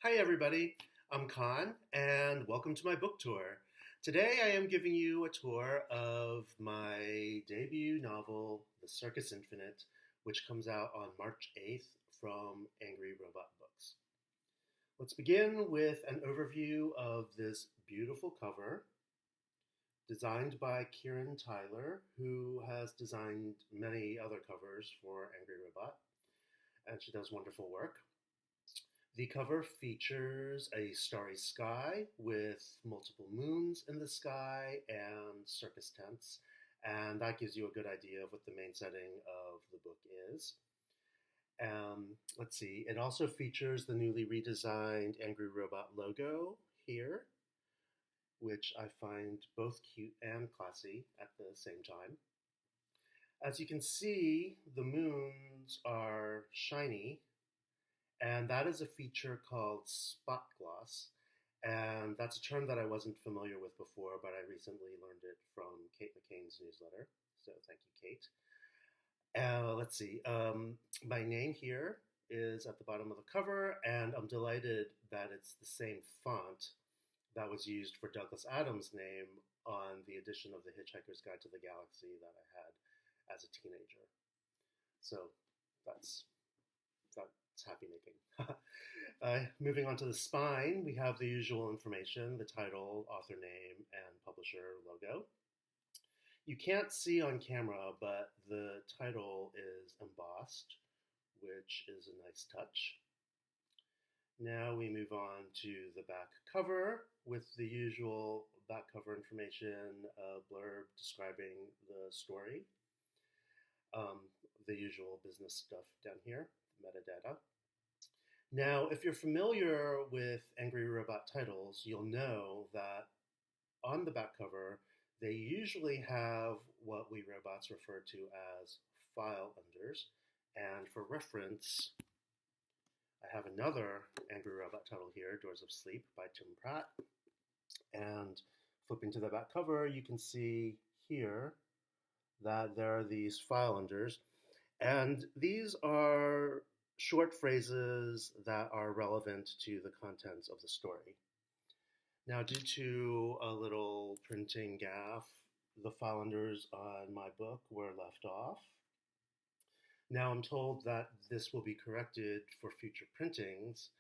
Hi, everybody. I'm Khan, and welcome to my book tour. Today, I am giving you a tour of my debut novel, The Circus Infinite, which comes out on March 8th from Angry Robot Books. Let's begin with an overview of this beautiful cover, designed by Kieran Tyler, who has designed many other covers for Angry Robot, and she does wonderful work. The cover features a starry sky with multiple moons in the sky and circus tents, and that gives you a good idea of what the main setting of the book is. Let's see, it also features the newly redesigned Angry Robot logo here, which I find both cute and classy at the same time. As you can see, the moons are shiny, and that is a feature called spot gloss. And that's a term that I wasn't familiar with before, but I recently learned it from Kate McCain's newsletter. So thank you, Kate. Let's see. My name here is at the bottom of the cover, and I'm delighted that it's the same font that was used for Douglas Adams' name on the edition of The Hitchhiker's Guide to the Galaxy that I had as a teenager. So that's happy making. Moving on to the spine, we have the usual information, the title, author name, and publisher logo. You can't see on camera, but the title is embossed, which is a nice touch. Now we move on to the back cover with the usual back cover information, a blurb describing the story, the usual business stuff down here, metadata. Now, if you're familiar with Angry Robot titles, you'll know that on the back cover, they usually have what we robots refer to as file unders. And for reference, I have another Angry Robot title here, Doors of Sleep by Tim Pratt. And flipping to the back cover, you can see here that there are these file unders. And these are short phrases that are relevant to the contents of the story. Now, due to a little printing gaffe, the file unders on my book were left off. Now I'm told that this will be corrected for future printings,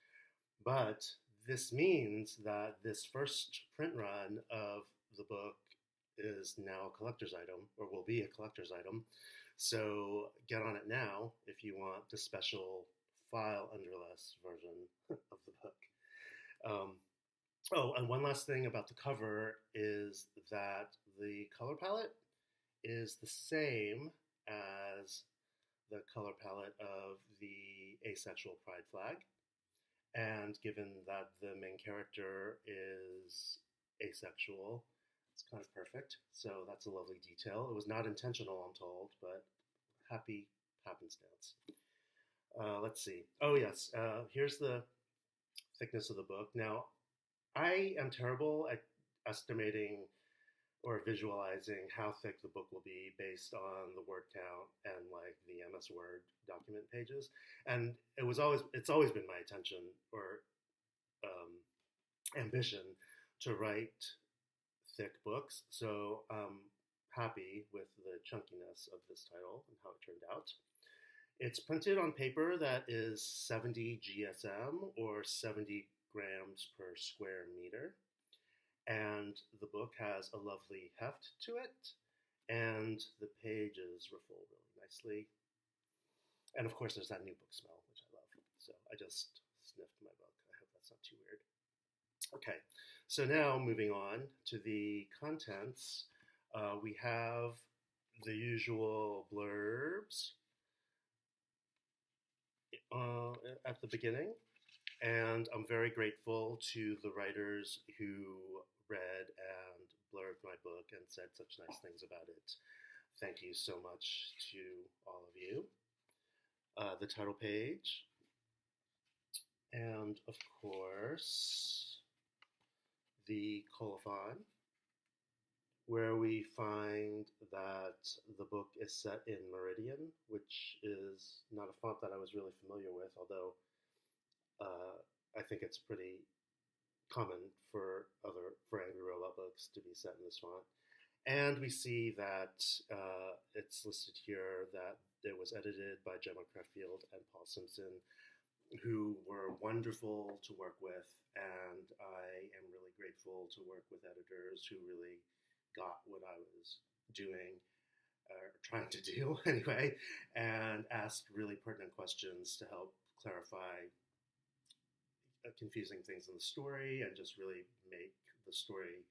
but this means that this first print run of the book is now a collector's item, or will be a collector's item. So get on it now if you want the special file underless version of the book. And one last thing about the cover is that the color palette is the same as the color palette of the asexual pride flag. And given that the main character is asexual, it's kind of perfect. So that's a lovely detail. It was not intentional, I'm told, but happy happenstance. Let's see. Oh, yes. Here's the thickness of the book. Now, I am terrible at estimating or visualizing how thick the book will be based on the word count and like the MS Word document pages. And it's always been my intention or ambition to write thick books. So I'm happy with the chunkiness of this title and how it turned out. It's printed on paper that is 70 GSM or 70 grams per square meter. And the book has a lovely heft to it, and the pages ruffle really nicely. And of course, there's that new book smell, which I love. So I just sniffed my book. I hope that's not too weird. Okay, so now moving on to the contents, we have the usual blurbs at the beginning. And I'm very grateful to the writers who read and blurbed my book and said such nice things about it. Thank you so much to all of you. The title page. And of course, the colophon, where we find that the book is set in Meridian, which is not a font that I was really familiar with, although I think it's pretty common for Angry Robot books to be set in this font. And we see that it's listed here that it was edited by Gemma Creffield and Paul Simpson, who were wonderful to work with, and I am really grateful to work with editors who really got what I was doing, or trying to do anyway, and asked really pertinent questions to help clarify confusing things in the story and just really make the story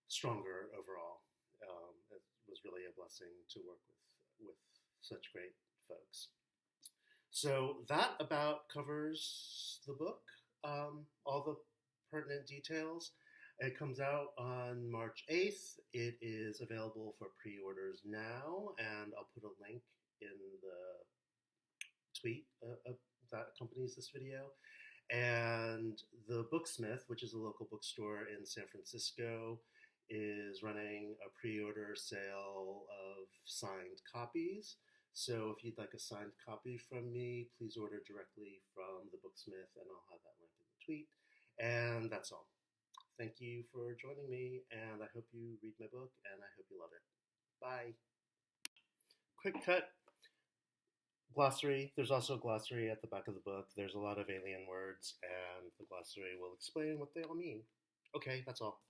stronger overall. It was really a blessing to work with such great folks. So that about covers the book, all the pertinent details. It comes out on March 8th. It is available for pre-orders now, and I'll put a link in the tweet that accompanies this video. And the Booksmith, which is a local bookstore in San Francisco, is running a pre-order sale of signed copies. So if you'd like a signed copy from me, please order directly from the Booksmith, and I'll have that link in the tweet. And that's all. Thank you for joining me, and I hope you read my book, and I hope you love it. Bye. Quick cut. Glossary. There's also a glossary at the back of the book. There's a lot of alien words, and the glossary will explain what they all mean. Okay, that's all.